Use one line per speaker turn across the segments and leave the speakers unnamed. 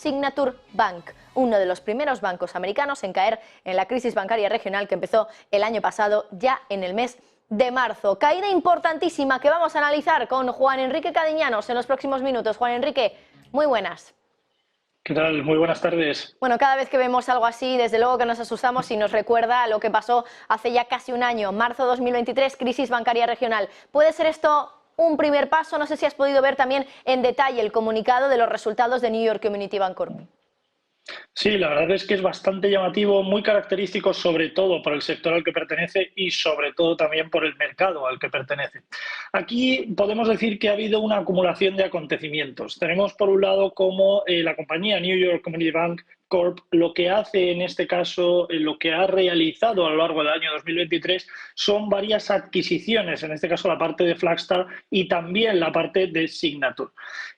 Signature Bank, uno de los primeros bancos americanos en caer en la crisis bancaria regional que empezó el año pasado, ya en el mes de marzo. Caída importantísima que vamos a analizar con Juan Enrique Cadiñanos en los próximos minutos. Juan Enrique, muy buenas.
¿Qué tal? Muy buenas tardes.
Bueno, cada vez que vemos algo así, desde luego que nos asustamos y nos recuerda a lo que pasó hace ya casi un año, marzo 2023, crisis bancaria regional. ¿Puede ser esto un primer paso? No sé si has podido ver también en detalle el comunicado de los resultados de New York Community Bancorp.
Sí, la verdad es que es bastante llamativo, muy característico sobre todo por el sector al que pertenece y sobre todo también por el mercado al que pertenece. Aquí podemos decir que ha habido una acumulación de acontecimientos. Tenemos por un lado como la compañía New York Community Bank Corp lo que hace en este caso, lo que ha realizado a lo largo del año 2023 son varias adquisiciones, en este caso la parte de Flagstar y también la parte de Signature.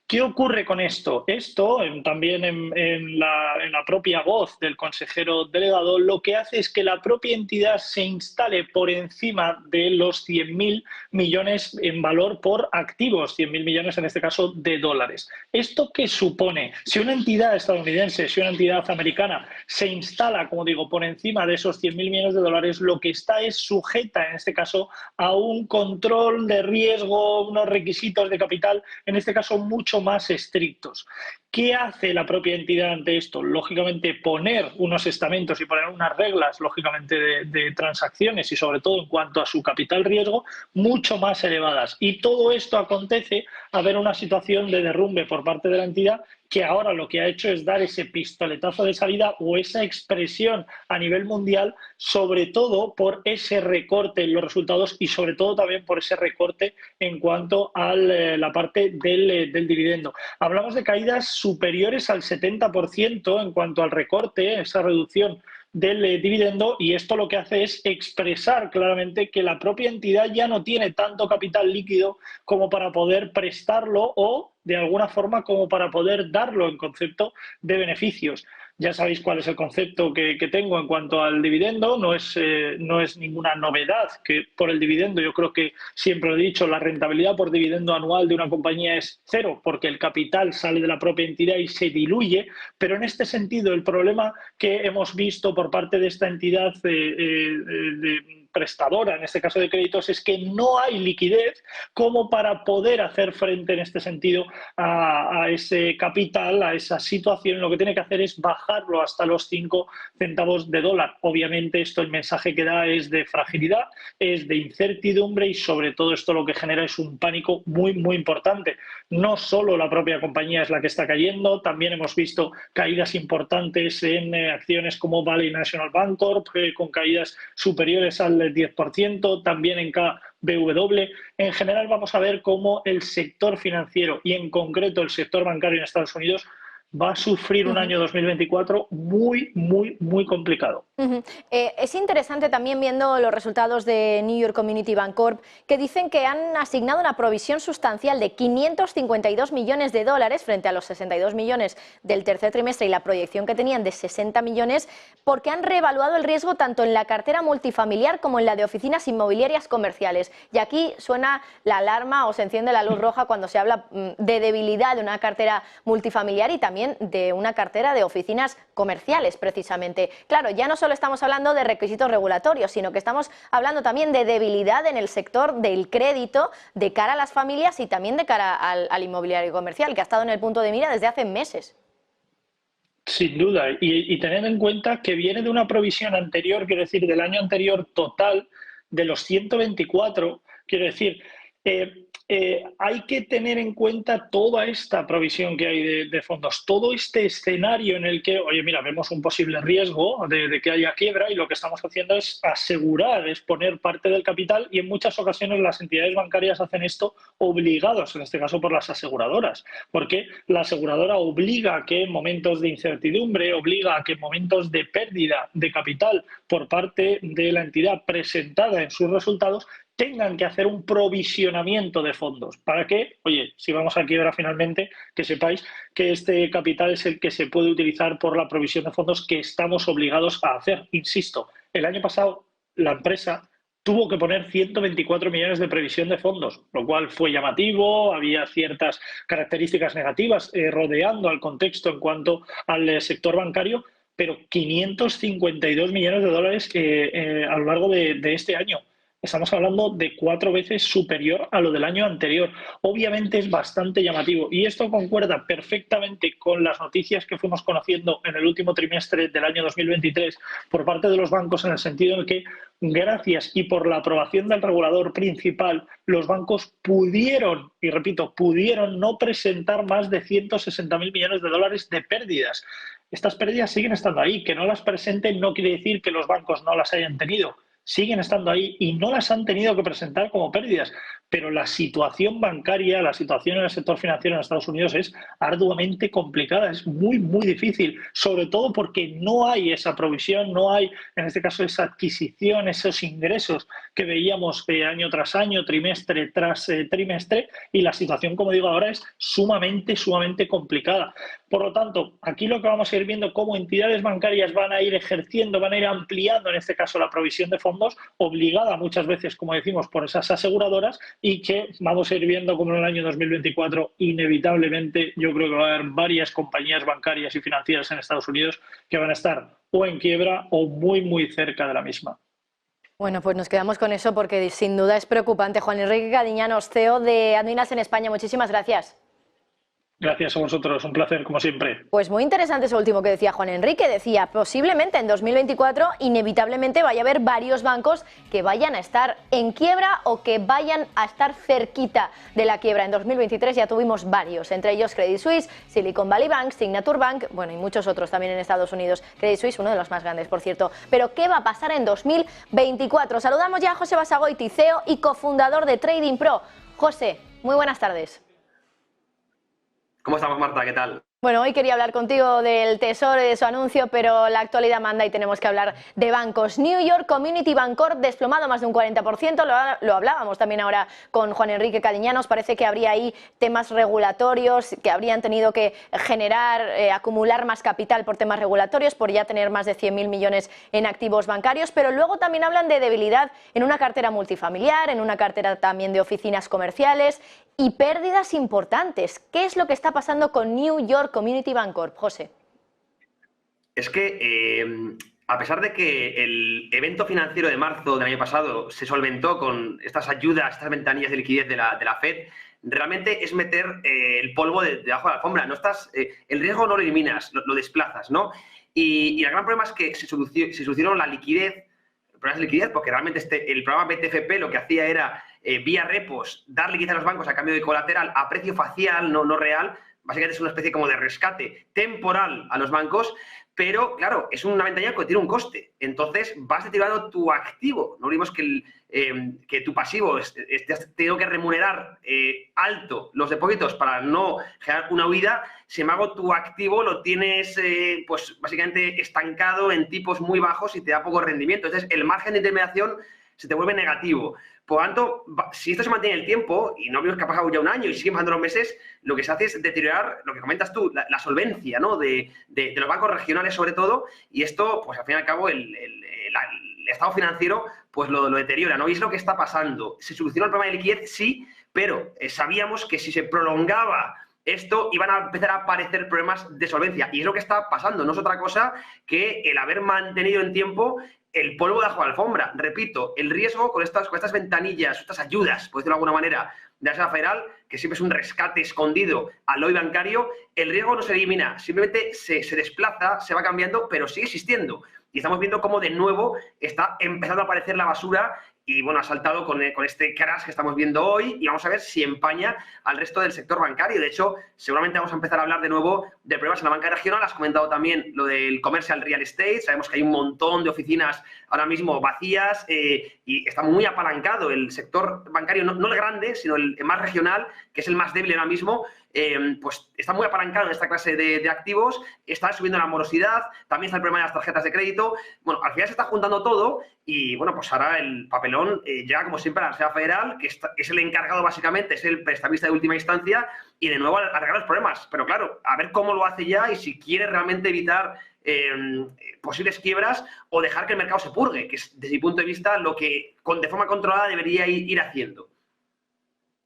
¿Qué ocurre con esto? Esto, también en la propia voz del consejero delegado, lo que hace es que la propia entidad se instale por encima de los 100.000 millones en valor por activos, 100.000 millones en este caso de dólares. ¿Esto qué supone? Si una entidad estadounidense, si una entidad americana se instala, como digo, por encima de esos 100.000 millones de dólares, lo que está es sujeta, en este caso, a un control de riesgo, unos requisitos de capital, en este caso mucho más estrictos. ¿Qué hace la propia entidad ante esto? Lógicamente poner unos estamentos y poner unas reglas, lógicamente, de transacciones y sobre todo en cuanto a su capital riesgo, mucho más elevadas. Y todo esto acontece a ver una situación de derrumbe por parte de la entidad que ahora lo que ha hecho es dar ese pistoletazo de salida o esa expresión a nivel mundial, sobre todo por ese recorte en los resultados y sobre todo también por ese recorte en cuanto a la parte del dividendo. Hablamos de caídas superiores al 70% en cuanto al recorte, esa reducción del dividendo, y esto lo que hace es expresar claramente que la propia entidad ya no tiene tanto capital líquido como para poder prestarlo o de alguna forma como para poder darlo en concepto de beneficios. Ya sabéis cuál es el concepto que tengo en cuanto al dividendo, no es ninguna novedad que por el dividendo, yo creo que siempre lo he dicho, la rentabilidad por dividendo anual de una compañía es cero, porque el capital sale de la propia entidad y se diluye, pero en este sentido el problema que hemos visto por parte de esta entidad prestadora, en este caso de créditos, es que no hay liquidez como para poder hacer frente en este sentido a ese capital, a esa situación. Lo que tiene que hacer es bajarlo hasta los 5 centavos de dólar. Obviamente esto, el mensaje que da es de fragilidad, es de incertidumbre y sobre todo esto lo que genera es un pánico muy, muy importante. No solo la propia compañía es la que está cayendo, también hemos visto caídas importantes en acciones como Valley National Bancorp, con caídas superiores al 10%, también en KBW. En general vamos a ver cómo el sector financiero y en concreto el sector bancario en Estados Unidos va a sufrir un año 2024 muy, muy, muy complicado.
Es interesante también viendo los resultados de New York Community Bancorp que dicen que han asignado una provisión sustancial de 552 millones de dólares frente a los 62 millones del tercer trimestre y la proyección que tenían de 60 millones porque han reevaluado el riesgo tanto en la cartera multifamiliar como en la de oficinas inmobiliarias comerciales. Y aquí suena la alarma o se enciende la luz roja cuando se habla de debilidad de una cartera multifamiliar y también de una cartera de oficinas comerciales, precisamente. Claro, ya no solo estamos hablando de requisitos regulatorios, sino que estamos hablando también de debilidad en el sector del crédito de cara a las familias y también de cara al inmobiliario comercial, que ha estado en el punto de mira desde hace meses.
Sin duda, y teniendo en cuenta que viene de una provisión anterior, quiero decir, del año anterior total de los 124, quiero decir, hay que tener en cuenta toda esta provisión que hay de fondos, todo este escenario en el que, oye, mira, vemos un posible riesgo de que haya quiebra y lo que estamos haciendo es asegurar, es poner parte del capital y en muchas ocasiones las entidades bancarias hacen esto obligados, en este caso por las aseguradoras, porque la aseguradora obliga a que en momentos de incertidumbre, obliga a que en momentos de pérdida de capital por parte de la entidad presentada en sus resultados, tengan que hacer un provisionamiento de fondos. ¿Para qué? Oye, si vamos a quiebra finalmente, que sepáis que este capital es el que se puede utilizar por la provisión de fondos que estamos obligados a hacer. Insisto, el año pasado la empresa tuvo que poner 124 millones de previsión de fondos, lo cual fue llamativo, había ciertas características negativas rodeando al contexto en cuanto al sector bancario, pero 552 millones de dólares a lo largo de este año. Estamos hablando de 4 veces superior a lo del año anterior. Obviamente es bastante llamativo y esto concuerda perfectamente con las noticias que fuimos conociendo en el último trimestre del año 2023 por parte de los bancos, en el sentido en que, gracias y por la aprobación del regulador principal, los bancos pudieron, y repito, pudieron no presentar más de 160.000 millones de dólares de pérdidas. Estas pérdidas siguen estando ahí. Que no las presenten no quiere decir que los bancos no las hayan tenido. Siguen estando ahí y no las han tenido que presentar como pérdidas. Pero la situación bancaria, la situación en el sector financiero en Estados Unidos es arduamente complicada, es muy, muy difícil, sobre todo porque no hay esa provisión, no hay, en este caso, esa adquisición, esos ingresos que veíamos año tras año, trimestre tras trimestre, y la situación, como digo ahora, es sumamente, sumamente complicada. Por lo tanto, aquí lo que vamos a ir viendo, cómo entidades bancarias van a ir ejerciendo, van a ir ampliando, en este caso, la provisión de fondos, obligada muchas veces, como decimos, por esas aseguradoras, y que vamos a ir viendo como en el año 2024, inevitablemente, yo creo que va a haber varias compañías bancarias y financieras en Estados Unidos que van a estar o en quiebra o muy, muy cerca de la misma.
Bueno, pues nos quedamos con eso porque sin duda es preocupante. Juan Enrique Cadiñanos, CEO de Adminas en España, muchísimas gracias.
Gracias a vosotros, un placer como siempre.
Pues muy interesante eso último que decía Juan Enrique. Decía, posiblemente en 2024 inevitablemente vaya a haber varios bancos que vayan a estar en quiebra o que vayan a estar cerquita de la quiebra. En 2023 ya tuvimos varios, entre ellos Credit Suisse, Silicon Valley Bank, Signature Bank, bueno, y muchos otros también en Estados Unidos. Credit Suisse, uno de los más grandes, por cierto. Pero ¿qué va a pasar en 2024? Saludamos ya a José Basagoiti, CEO y cofundador de Trading Pro. José, muy buenas tardes.
¿Cómo estamos, Marta? ¿Qué tal?
Bueno, hoy quería hablar contigo del Tesoro y de su anuncio, pero la actualidad manda y tenemos que hablar de bancos. New York Community Bancorp desplomado más de un 40%, lo hablábamos también ahora con Juan Enrique Cadiñanos, parece que habría ahí temas regulatorios que habrían tenido que generar, acumular más capital por temas regulatorios, por ya tener más de 100.000 millones en activos bancarios, pero luego también hablan de debilidad en una cartera multifamiliar, en una cartera también de oficinas comerciales y pérdidas importantes. ¿Qué es lo que está pasando con New York Community Bancorp, José?
Es que, a pesar de que el evento financiero de marzo del año pasado se solventó con estas ayudas, estas ventanillas de liquidez de la Fed, realmente es meter el polvo debajo de la alfombra. No estás, el riesgo no lo eliminas, lo desplazas, ¿no? Y el gran problema es que se solucionó la liquidez, problemas de liquidez, porque realmente el programa BTFP lo que hacía era, vía repos, dar liquidez a los bancos a cambio de colateral a precio facial, no real. Básicamente es una especie como de rescate temporal a los bancos, pero claro, es una ventanilla que tiene un coste. Entonces vas deteriorando tu activo. No olvidemos que tu pasivo tengo que remunerar alto los depósitos para no generar una huida. Sin embargo, tu activo lo tienes pues básicamente estancado en tipos muy bajos y te da poco rendimiento. Entonces el margen de intermediación se te vuelve negativo. Por lo tanto, si esto se mantiene en el tiempo, y no vemos que ha pasado ya un año y siguen pasando los meses, lo que se hace es deteriorar, lo que comentas tú, la solvencia, ¿no? de los bancos regionales sobre todo, y esto, pues al fin y al cabo, el estado financiero pues lo deteriora, ¿no? Y es lo que está pasando. ¿Se solucionó el problema de liquidez? Sí, pero sabíamos que si se prolongaba esto iban a empezar a aparecer problemas de solvencia, y es lo que está pasando, no es otra cosa que el haber mantenido en tiempo el polvo debajo de la alfombra. Repito, el riesgo con estas ventanillas, estas ayudas, por decirlo de alguna manera, de la Reserva Federal, que siempre es un rescate escondido al lobby bancario, el riesgo no se elimina, simplemente se desplaza, se va cambiando, pero sigue existiendo. Y estamos viendo cómo de nuevo está empezando a aparecer la basura y, bueno, ha saltado con este crash que estamos viendo hoy, y vamos a ver si empaña al resto del sector bancario. De hecho, seguramente vamos a empezar a hablar de nuevo de problemas en la banca regional. Has comentado también lo del commercial real estate. Sabemos que hay un montón de oficinas ahora mismo vacías y está muy apalancado el sector bancario, no el grande, sino el más regional, que es el más débil ahora mismo. Pues está muy apalancado en esta clase de activos, está subiendo la morosidad, también está el problema de las tarjetas de crédito. Bueno, al final se está juntando todo y, bueno, pues ahora el papelón llega, como siempre, a la Reserva Federal, que es el encargado básicamente, es el prestamista de última instancia, y de nuevo arreglar los problemas. Pero claro, a ver cómo lo hace ya y si quiere realmente evitar posibles quiebras o dejar que el mercado se purgue, que es, desde mi punto de vista, lo que de forma controlada debería ir haciendo.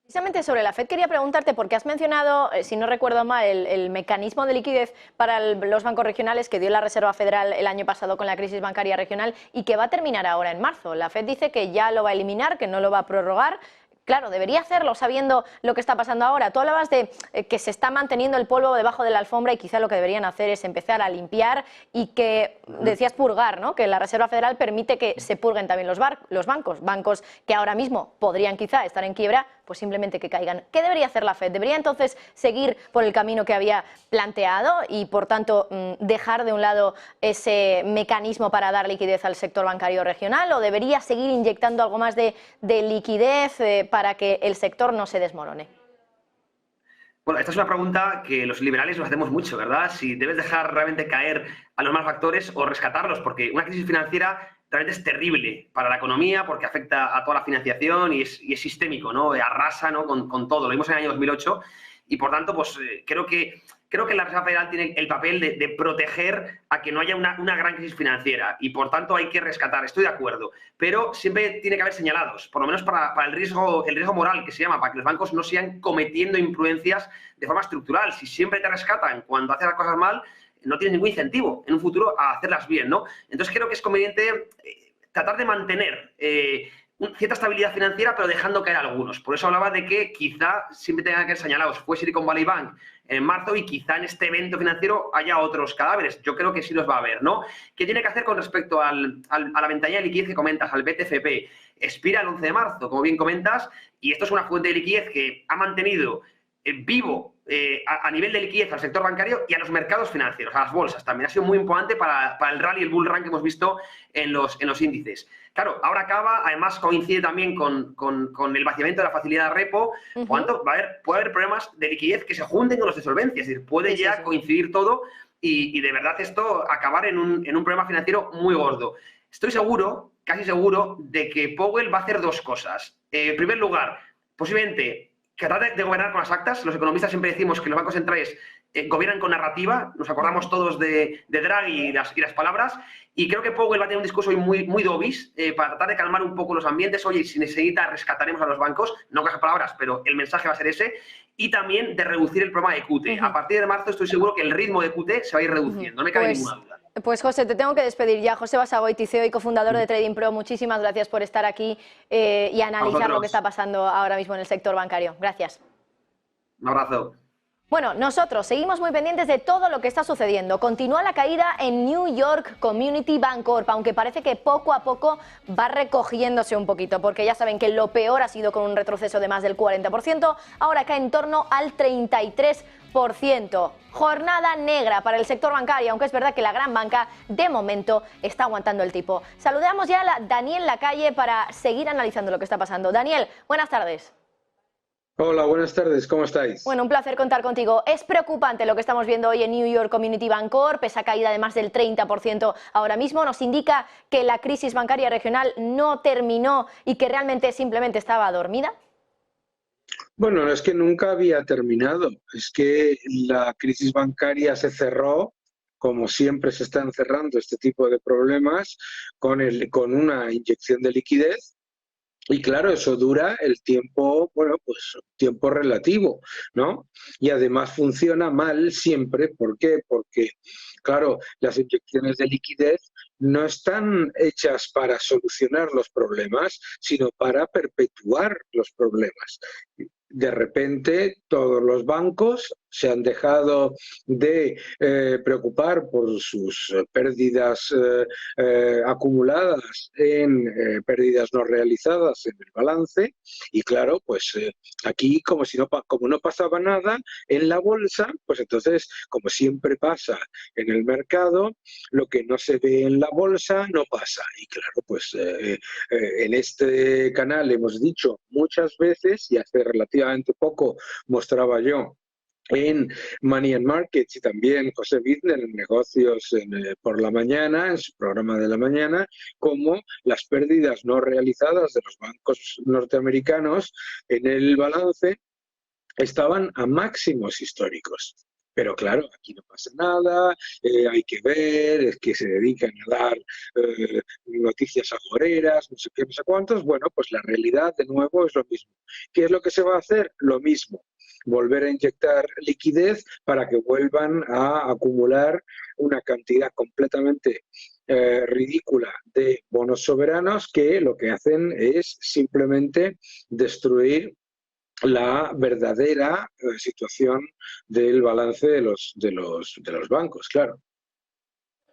Precisamente sobre la FED quería preguntarte, porque has mencionado, si no recuerdo mal, el mecanismo de liquidez para los bancos regionales que dio la Reserva Federal el año pasado con la crisis bancaria regional y que va a terminar ahora en marzo. La FED dice que ya lo va a eliminar, que no lo va a prorrogar. Claro, debería hacerlo sabiendo lo que está pasando ahora. Tú hablabas de que se está manteniendo el polvo debajo de la alfombra y quizá lo que deberían hacer es empezar a limpiar y que, decías purgar, ¿no? Que la Reserva Federal permite que se purguen también los bancos que ahora mismo podrían quizá estar en quiebra, pues simplemente que caigan. ¿Qué debería hacer la FED? ¿Debería entonces seguir por el camino que había planteado y, por tanto, dejar de un lado ese mecanismo para dar liquidez al sector bancario regional, o debería seguir inyectando algo más de liquidez para que el sector no se desmorone?
Bueno, esta es una pregunta que los liberales nos hacemos mucho, ¿verdad? Si debes dejar realmente caer a los malfactores o rescatarlos, porque una crisis financiera realmente es terrible para la economía porque afecta a toda la financiación y es sistémico, ¿no? Arrasa, ¿no? con todo. Lo vimos en el año 2008 y, por tanto, pues creo que la Reserva Federal tiene el papel de proteger a que no haya una gran crisis financiera y, por tanto, hay que rescatar. Estoy de acuerdo, pero siempre tiene que haber señalados, por lo menos para el riesgo moral, que se llama, para que los bancos no sigan cometiendo imprudencias de forma estructural. Si siempre te rescatan cuando haces las cosas mal, no tienes ningún incentivo en un futuro a hacerlas bien, ¿no? Entonces creo que es conveniente tratar de mantener cierta estabilidad financiera, pero dejando caer algunos. Por eso hablaba de que quizá siempre tengan que ser señalados. Fue Silicon Valley Bank en marzo y quizá en este evento financiero haya otros cadáveres. Yo creo que sí los va a haber, ¿no? ¿Qué tiene que hacer con respecto a la ventanilla de liquidez que comentas, al BTFP? Expira el 11 de marzo, como bien comentas, y esto es una fuente de liquidez que ha mantenido vivo a nivel de liquidez al sector bancario y a los mercados financieros, a las bolsas. También ha sido muy importante para el rally, el bull run que hemos visto en los índices. Claro, ahora acaba, además coincide también con el vaciamiento de la facilidad de repo. ¿Cuánto? Puede haber problemas de liquidez que se junten con los de solvencia, es decir, puede ya coincidir todo y de verdad esto acabar en un problema financiero muy gordo. Estoy seguro, casi seguro, de que Powell va a hacer dos cosas. En primer lugar, posiblemente que trata de gobernar con las actas. Los economistas siempre decimos que los bancos centrales gobiernan con narrativa. Nos acordamos todos de Draghi y las palabras. Y creo que Powell va a tener un discurso muy dovish para tratar de calmar un poco los ambientes. Oye, si necesita, rescataremos a los bancos. No con esas palabras, pero el mensaje va a ser ese. Y también de reducir el problema de QT. A partir de marzo estoy seguro que el ritmo de QT se va a ir reduciendo. No me cabe ninguna duda.
Pues José, te tengo que despedir ya. José Basagoiti, CEO y cofundador de Trading Pro, muchísimas gracias por estar aquí y analizar lo que está pasando ahora mismo en el sector bancario. Gracias.
Un abrazo.
Bueno, nosotros seguimos muy pendientes de todo lo que está sucediendo. Continúa la caída en New York Community Bancorp, aunque parece que poco a poco va recogiéndose un poquito, porque ya saben que lo peor ha sido con un retroceso de más del 40%, ahora cae en torno al 33%. Jornada negra para el sector bancario, aunque es verdad que la gran banca de momento está aguantando el tipo. Saludamos ya a Daniel Lacalle para seguir analizando lo que está pasando. Daniel, buenas tardes.
Hola, buenas tardes, ¿cómo estáis?
Bueno, un placer contar contigo. Es preocupante lo que estamos viendo hoy en New York Community Bancorp, esa caída de más del 30% ahora mismo. Nos indica que la crisis bancaria regional no terminó y que realmente simplemente estaba dormida.
Bueno, no es que nunca había terminado, es que la crisis bancaria se cerró, como siempre se están cerrando este tipo de problemas, con una inyección de liquidez. Y claro, eso dura el tiempo, bueno, pues tiempo relativo, ¿no? Y además funciona mal siempre. ¿Por qué? Porque, claro, las inyecciones de liquidez no están hechas para solucionar los problemas, sino para perpetuar los problemas. De repente, todos los bancos se han dejado de preocupar por sus pérdidas acumuladas en pérdidas no realizadas en el balance y claro, pues aquí como no pasaba nada en la bolsa, pues entonces, como siempre pasa en el mercado, lo que no se ve en la bolsa no pasa. Y claro, pues en este canal hemos dicho muchas veces, y hace relativamente poco mostraba yo en Money and Markets y también José Widner en Negocios por la mañana, en su programa de la mañana, como las pérdidas no realizadas de los bancos norteamericanos en el balance estaban a máximos históricos. Pero claro, aquí no pasa nada, hay que ver, es que se dedican a dar noticias agoreras, no sé qué, no sé cuántos. Bueno, pues la realidad de nuevo es lo mismo. ¿Qué es lo que se va a hacer? Lo mismo. Volver a inyectar liquidez para que vuelvan a acumular una cantidad completamente ridícula de bonos soberanos que lo que hacen es simplemente destruir la verdadera situación del balance de los bancos, claro.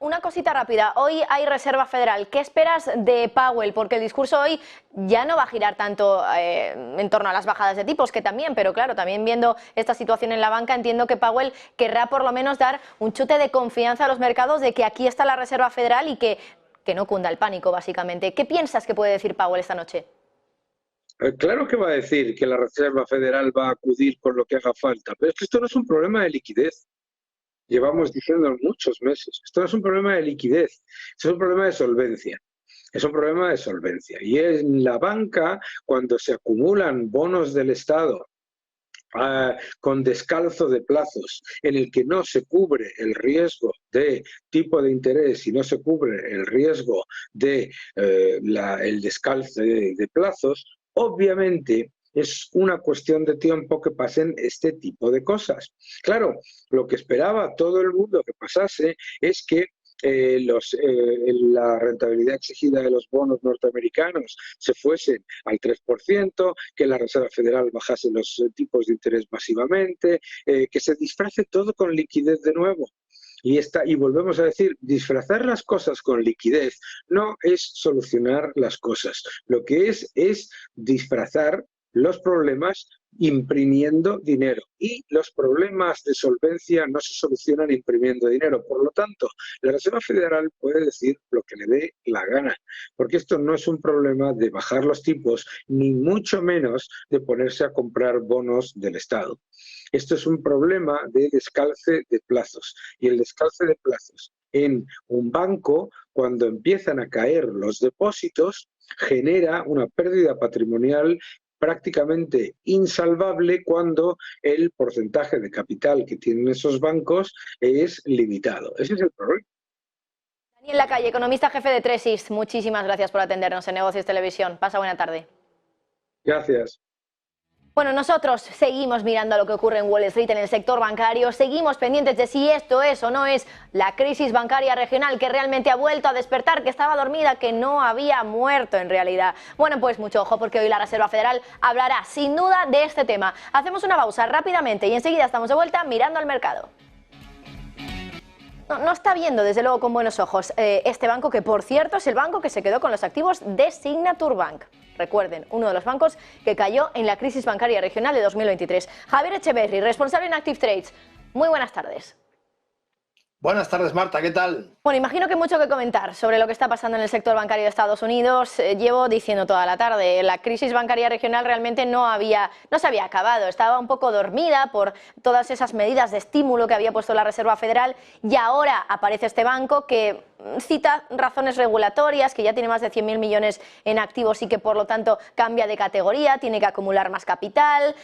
Una cosita rápida, hoy hay Reserva Federal, ¿qué esperas de Powell? Porque el discurso hoy ya no va a girar tanto en torno a las bajadas de tipos, que también, pero claro, también viendo esta situación en la banca, entiendo que Powell querrá por lo menos dar un chute de confianza a los mercados de que aquí está la Reserva Federal y que no cunda el pánico, básicamente. ¿Qué piensas que puede decir Powell esta noche?
Claro que va a decir que la Reserva Federal va a acudir con lo que haga falta, pero es que esto no es un problema de liquidez. Llevamos diciendo muchos meses. Esto no es un problema de liquidez, esto es un problema de solvencia. Es un problema de solvencia. Y en la banca, cuando se acumulan bonos del Estado con descalzo de plazos, en el que no se cubre el riesgo de tipo de interés y no se cubre el riesgo de el descalce de plazos, obviamente es una cuestión de tiempo que pasen este tipo de cosas. Claro, lo que esperaba todo el mundo que pasase es que la rentabilidad exigida de los bonos norteamericanos se fuesen al 3%, que la Reserva Federal bajase los tipos de interés masivamente, que se disfrace todo con liquidez de nuevo. Y volvemos a decir, disfrazar las cosas con liquidez no es solucionar las cosas. Lo que es disfrazar los problemas imprimiendo dinero. Y los problemas de solvencia no se solucionan imprimiendo dinero. Por lo tanto, la Reserva Federal puede decir lo que le dé la gana, porque esto no es un problema de bajar los tipos, ni mucho menos de ponerse a comprar bonos del Estado. Esto es un problema de descalce de plazos. Y el descalce de plazos en un banco, cuando empiezan a caer los depósitos, genera una pérdida patrimonial prácticamente insalvable cuando el porcentaje de capital que tienen esos bancos es limitado. Ese es el problema.
Daniel Lacalle, economista jefe de Tresis, muchísimas gracias por atendernos en Negocios Televisión. Pasa buena tarde.
Gracias.
Bueno, nosotros seguimos mirando a lo que ocurre en Wall Street, en el sector bancario, seguimos pendientes de si esto es o no es la crisis bancaria regional que realmente ha vuelto a despertar, que estaba dormida, que no había muerto en realidad. Bueno, pues mucho ojo porque hoy la Reserva Federal hablará sin duda de este tema. Hacemos una pausa rápidamente y enseguida estamos de vuelta mirando al mercado. No está viendo, desde luego, con buenos ojos este banco, que por cierto es el banco que se quedó con los activos de Signature Bank. Recuerden, uno de los bancos que cayó en la crisis bancaria regional de 2023. Javier Echeverry, responsable en Active Trades. Muy buenas tardes.
Buenas tardes, Marta, ¿qué tal?
Bueno, imagino que mucho que comentar sobre lo que está pasando en el sector bancario de Estados Unidos. Llevo diciendo toda la tarde, la crisis bancaria regional realmente no se había acabado, estaba un poco dormida por todas esas medidas de estímulo que había puesto la Reserva Federal y ahora aparece este banco que cita razones regulatorias, que ya tiene más de 100.000 millones en activos y que por lo tanto cambia de categoría, tiene que acumular más capital.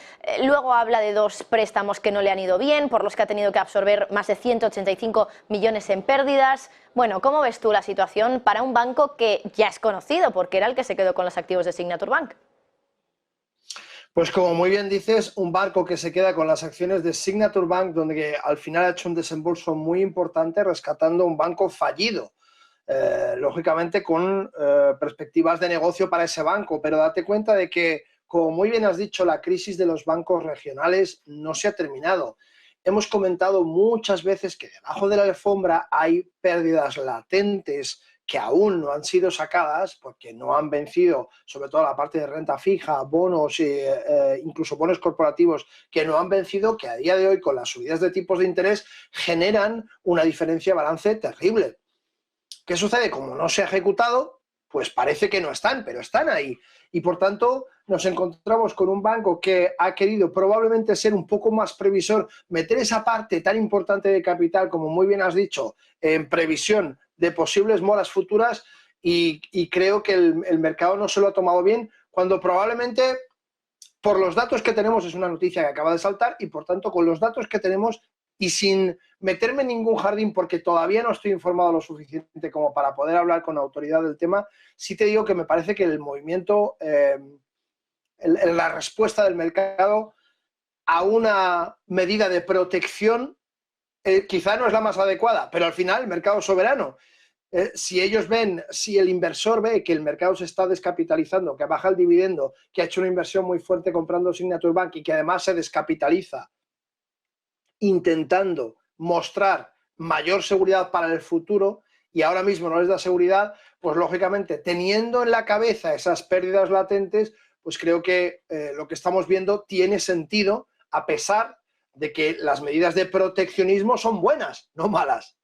Luego habla de 2 préstamos que no le han ido bien, por los que ha tenido que absorber más de 185 millones en pérdidas. Bueno, ¿cómo ves tú la situación para un banco que ya es conocido porque era el que se quedó con los activos de Signature Bank?
Pues como muy bien dices, un banco que se queda con las acciones de Signature Bank, donde al final ha hecho un desembolso muy importante rescatando un banco fallido. Lógicamente con perspectivas de negocio para ese banco, pero date cuenta de que, como muy bien has dicho, la crisis de los bancos regionales no se ha terminado. Hemos comentado muchas veces que debajo de la alfombra hay pérdidas latentes que aún no han sido sacadas porque no han vencido, sobre todo la parte de renta fija, bonos, incluso bonos corporativos que no han vencido, que a día de hoy con las subidas de tipos de interés generan una diferencia de balance terrible. ¿Qué sucede? Como no se ha ejecutado, pues parece que no están, pero están ahí. Y por tanto nos encontramos con un banco que ha querido probablemente ser un poco más previsor, meter esa parte tan importante de capital, como muy bien has dicho, en previsión de posibles moras futuras y creo que el mercado no se lo ha tomado bien, cuando probablemente por los datos que tenemos, es una noticia que acaba de saltar, y por tanto, con los datos que tenemos y sin meterme en ningún jardín porque todavía no estoy informado lo suficiente como para poder hablar con autoridad del tema, sí te digo que me parece que el movimiento, la respuesta del mercado a una medida de protección quizá no es la más adecuada, pero al final el mercado es soberano. Si el inversor ve que el mercado se está descapitalizando, que baja el dividendo, que ha hecho una inversión muy fuerte comprando Signature Bank y que además se descapitaliza intentando mostrar mayor seguridad para el futuro y ahora mismo no les da seguridad, pues lógicamente teniendo en la cabeza esas pérdidas latentes, pues creo que lo que estamos viendo tiene sentido a pesar de que las medidas de proteccionismo son buenas, no malas.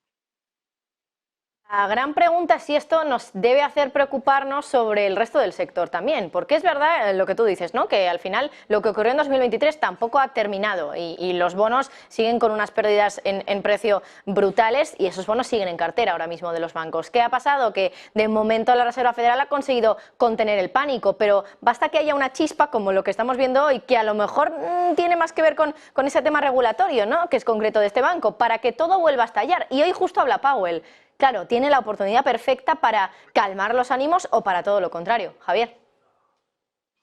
La gran pregunta es si esto nos debe hacer preocuparnos sobre el resto del sector también, porque es verdad lo que tú dices, ¿no? Que al final lo que ocurrió en 2023 tampoco ha terminado y los bonos siguen con unas pérdidas en precio brutales y esos bonos siguen en cartera ahora mismo de los bancos. ¿Qué ha pasado? Que de momento la Reserva Federal ha conseguido contener el pánico, pero basta que haya una chispa como lo que estamos viendo hoy, que a lo mejor tiene más que ver con ese tema regulatorio, ¿no? Que es concreto de este banco, para que todo vuelva a estallar. Y hoy justo habla Powell. Claro, tiene la oportunidad perfecta para calmar los ánimos o para todo lo contrario. Javier.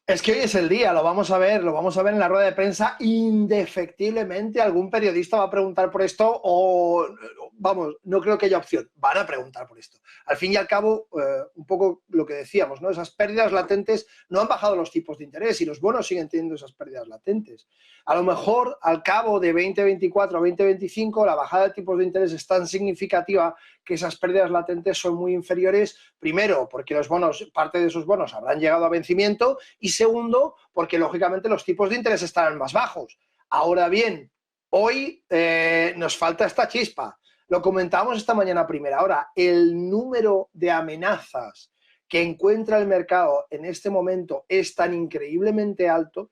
Es que hoy es el día, lo vamos a ver en la rueda de prensa, indefectiblemente algún periodista va a preguntar por esto o, vamos, no creo que haya opción, van a preguntar por esto. Al fin y al cabo, un poco lo que decíamos, ¿no? Esas pérdidas latentes no han bajado los tipos de interés y los bonos siguen teniendo esas pérdidas latentes. A lo mejor, al cabo de 2024 a 2025, la bajada de tipos de interés es tan significativa que esas pérdidas latentes son muy inferiores, primero, porque los bonos, parte de esos bonos habrán llegado a vencimiento y segundo, porque lógicamente los tipos de interés estarán más bajos. Ahora bien, hoy nos falta esta chispa. Lo comentábamos esta mañana a primera hora. El número de amenazas que encuentra el mercado en este momento es tan increíblemente alto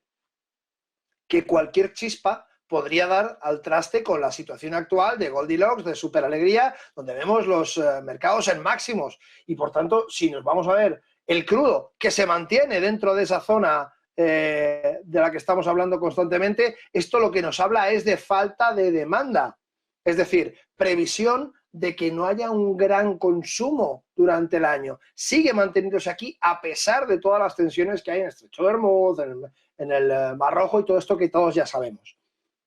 que cualquier chispa podría dar al traste con la situación actual de Goldilocks, de superalegría, donde vemos los mercados en máximos. Y por tanto, si nos vamos a ver el crudo, que se mantiene dentro de esa zona de la que estamos hablando constantemente, esto lo que nos habla es de falta de demanda. Es decir, previsión de que no haya un gran consumo durante el año. Sigue manteniéndose aquí a pesar de todas las tensiones que hay en el Estrecho de Hormuz, en el Mar Rojo y todo esto que todos ya sabemos.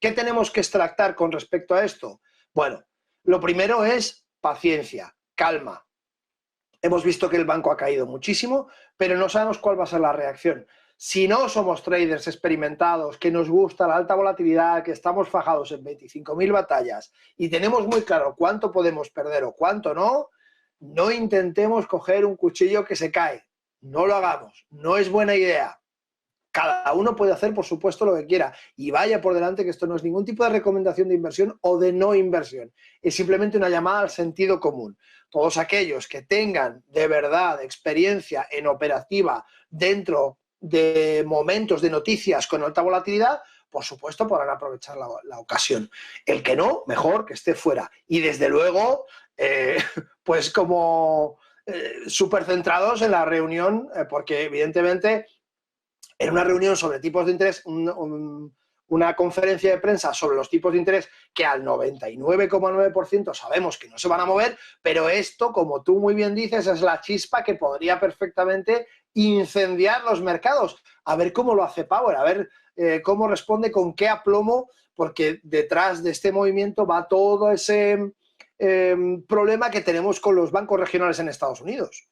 ¿Qué tenemos que extractar con respecto a esto? Bueno, lo primero es paciencia, calma. Hemos visto que el banco ha caído muchísimo, pero no sabemos cuál va a ser la reacción. Si no somos traders experimentados, que nos gusta la alta volatilidad, que estamos fajados en 25.000 batallas y tenemos muy claro cuánto podemos perder o cuánto no, no intentemos coger un cuchillo que se cae. No lo hagamos, no es buena idea. Cada uno puede hacer, por supuesto, lo que quiera. Y vaya por delante que esto no es ningún tipo de recomendación de inversión o de no inversión. Es simplemente una llamada al sentido común. Todos aquellos que tengan de verdad experiencia en operativa dentro de momentos de noticias con alta volatilidad, por supuesto podrán aprovechar la ocasión. El que no, mejor que esté fuera. Y desde luego, pues como súper centrados en la reunión, porque evidentemente en una reunión sobre tipos de interés, una conferencia de prensa sobre los tipos de interés que al 99,9% sabemos que no se van a mover, pero esto, como tú muy bien dices, es la chispa que podría perfectamente incendiar los mercados. A ver cómo lo hace Powell, a ver cómo responde, con qué aplomo, porque detrás de este movimiento va todo ese problema que tenemos con los bancos regionales en Estados Unidos.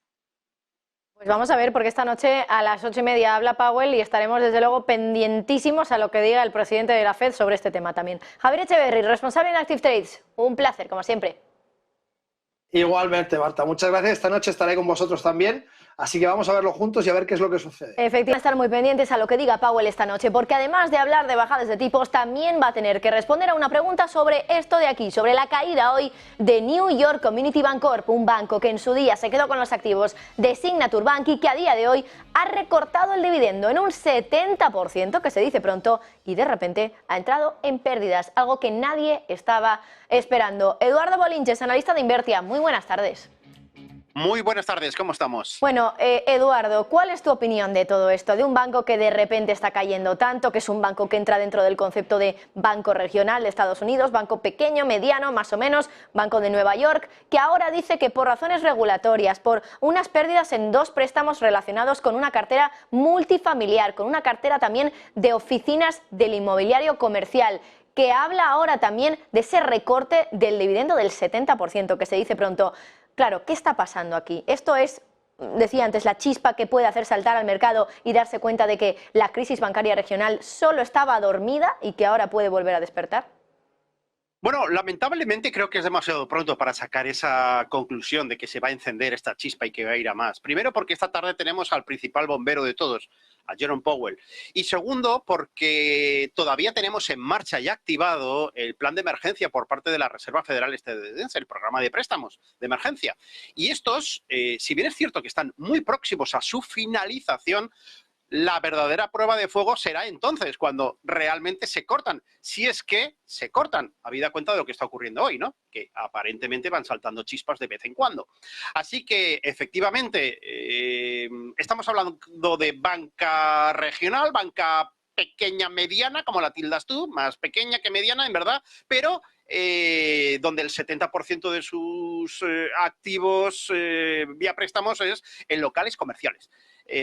Pues vamos a ver, porque esta noche a las 8:30 habla Powell y estaremos desde luego pendientísimos a lo que diga el presidente de la FED sobre este tema también. Javier Echeverry, responsable en Active Trades, un placer, como siempre.
Igualmente, Marta, muchas gracias. Esta noche estaré con vosotros también, así que vamos a verlo juntos y a ver qué es lo que sucede.
Efectivamente, estar muy pendientes a lo que diga Powell esta noche, porque además de hablar de bajadas de tipos, también va a tener que responder a una pregunta sobre esto de aquí, sobre la caída hoy de New York Community Bancorp, un banco que en su día se quedó con los activos de Signature Bank y que a día de hoy ha recortado el dividendo en un 70%, que se dice pronto, y de repente ha entrado en pérdidas, algo que nadie estaba esperando. Eduardo Bolinches, analista de Invertia, muy buenas tardes.
Muy buenas tardes, ¿cómo estamos?
Bueno, Eduardo, ¿cuál es tu opinión de todo esto? De un banco que de repente está cayendo tanto, que es un banco que entra dentro del concepto de banco regional de Estados Unidos, banco pequeño, mediano, más o menos, banco de Nueva York, que ahora dice que por razones regulatorias, por unas pérdidas en 2 préstamos relacionados con una cartera multifamiliar, con una cartera también de oficinas del inmobiliario comercial, que habla ahora también de ese recorte del dividendo del 70%, que se dice pronto. Claro, ¿qué está pasando aquí? Esto es, decía antes, la chispa que puede hacer saltar al mercado y darse cuenta de que la crisis bancaria regional solo estaba dormida y que ahora puede volver a despertar.
Bueno, lamentablemente creo que es demasiado pronto para sacar esa conclusión de que se va a encender esta chispa y que va a ir a más. Primero, porque esta tarde tenemos al principal bombero de todos, a Jerome Powell. Y segundo, porque todavía tenemos en marcha y activado el plan de emergencia por parte de la Reserva Federal Estadounidense, el programa de préstamos de emergencia. Y estos, si bien es cierto que están muy próximos a su finalización, la verdadera prueba de fuego será entonces, cuando realmente se cortan, si es que se cortan, habida cuenta de lo que está ocurriendo hoy, ¿no? Que aparentemente van saltando chispas de vez en cuando. Así que, efectivamente, estamos hablando de banca regional, banca pequeña, mediana, como la tildas tú, más pequeña que mediana, en verdad, pero donde el 70% de sus activos vía préstamos es en locales comerciales.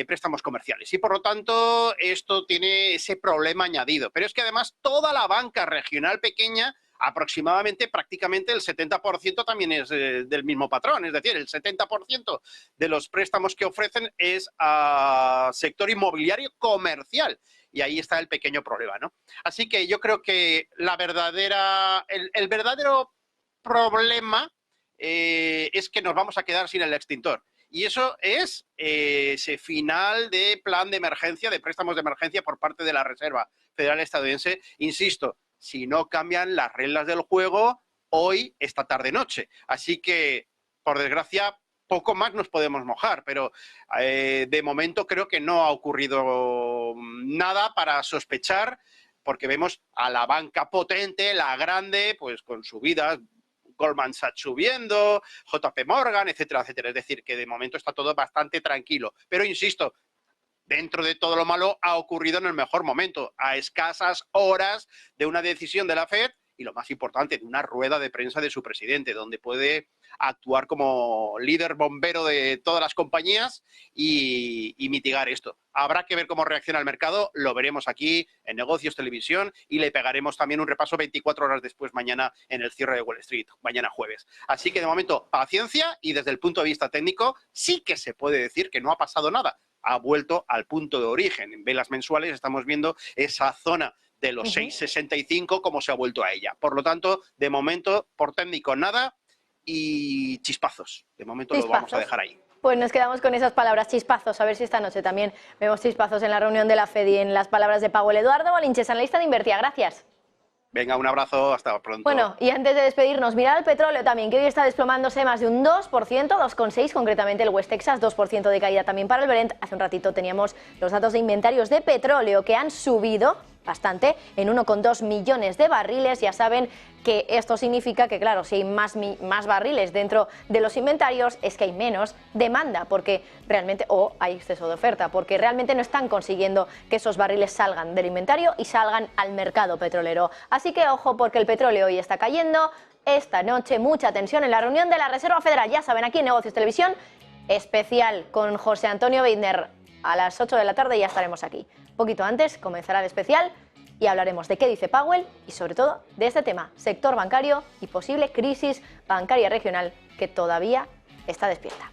Préstamos comerciales y por lo tanto esto tiene ese problema añadido, pero es que además toda la banca regional pequeña, aproximadamente prácticamente el 70% también es del mismo patrón, es decir, el 70% de los préstamos que ofrecen es a sector inmobiliario comercial. Y ahí está el pequeño problema, ¿no? Así que yo creo que el verdadero problema es que nos vamos a quedar sin el extintor. Y eso es ese final de plan de emergencia, de préstamos de emergencia por parte de la Reserva Federal Estadounidense. Insisto, si no cambian las reglas del juego hoy, esta tarde-noche. Así que, por desgracia, poco más nos podemos mojar, pero de momento creo que no ha ocurrido nada para sospechar, porque vemos a la banca potente, la grande, pues con subidas, Goldman Sachs subiendo, JP Morgan, etcétera, etcétera. Es decir, que de momento está todo bastante tranquilo. Pero insisto, dentro de todo lo malo ha ocurrido en el mejor momento, a escasas horas de una decisión de la Fed y, lo más importante, de una rueda de prensa de su presidente, donde puede actuar como líder bombero de todas las compañías y mitigar esto. Habrá que ver cómo reacciona el mercado, lo veremos aquí en Negocios Televisión y le pegaremos también un repaso 24 horas después mañana en el cierre de Wall Street, mañana jueves. Así que de momento paciencia y desde el punto de vista técnico sí que se puede decir que no ha pasado nada. Ha vuelto al punto de origen. En velas mensuales estamos viendo esa zona de los 6,65 como se ha vuelto a ella. Por lo tanto, de momento, por técnico nada y chispazos. De momento lo vamos a dejar ahí.
Pues nos quedamos con esas palabras, chispazos. A ver si esta noche también vemos chispazos en la reunión de la Fed y en las palabras de Powell. Eduardo Bolinches, analista de Invertia. Gracias.
Venga, un abrazo, hasta pronto.
Bueno, y antes de despedirnos, mirad el petróleo también, que hoy está desplomándose más de un 2%, 2,6%, concretamente el West Texas, 2% de caída también para el Brent. Hace un ratito teníamos los datos de inventarios de petróleo que han subido bastante, en 1,2 millones de barriles. Ya saben que esto significa que, claro, si hay más barriles dentro de los inventarios, es que hay menos demanda, porque realmente, o hay exceso de oferta, porque realmente no están consiguiendo que esos barriles salgan del inventario y salgan al mercado petrolero. Así que ojo, porque el petróleo hoy está cayendo. Esta noche mucha tensión en la reunión de la Reserva Federal, ya saben, aquí en Negocios Televisión, especial con José Antonio Binder. A las 8 de la tarde ya estaremos aquí. Un poquito antes comenzará el especial y hablaremos de qué dice Powell y sobre todo de este tema, sector bancario y posible crisis bancaria regional que todavía está despierta.